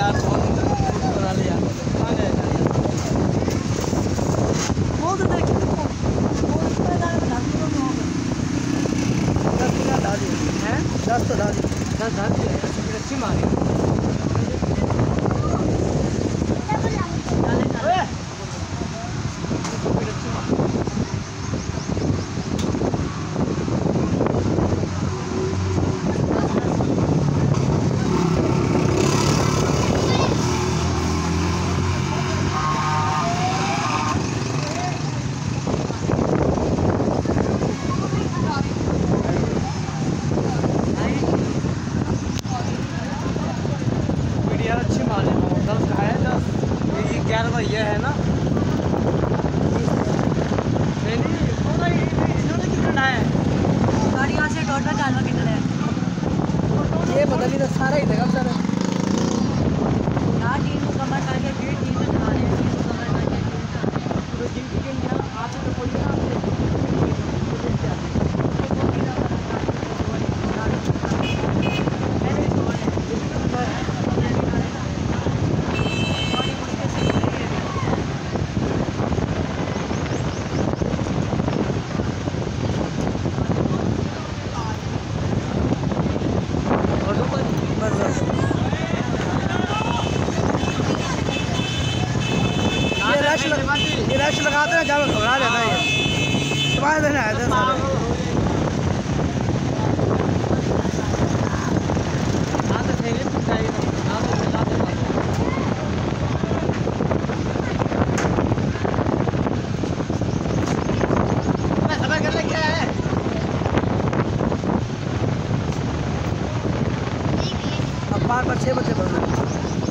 यार बना ले यार कहाँ गए यार वो तो देख वो इतना डाल डाल हैं 10 तो डाल 10 डाल दिया अच्छी मारी अच्छी माल है 10 का है 10 ये 11वां ये है ना इन्होंने कितना है गाड़ी यहाँ से टोटल डालवा कितना है ये पता नहीं तो सारा ही था सर यार 3 कमर करके फिर 3 से चला रहे हैं 3 कमर करके तो जिनकी के आप तो कोई ना ये रश लगाते हैं जब घबरा जाता है तुम्हारे दिन आए थे अब 5 पर 6 बजे बंद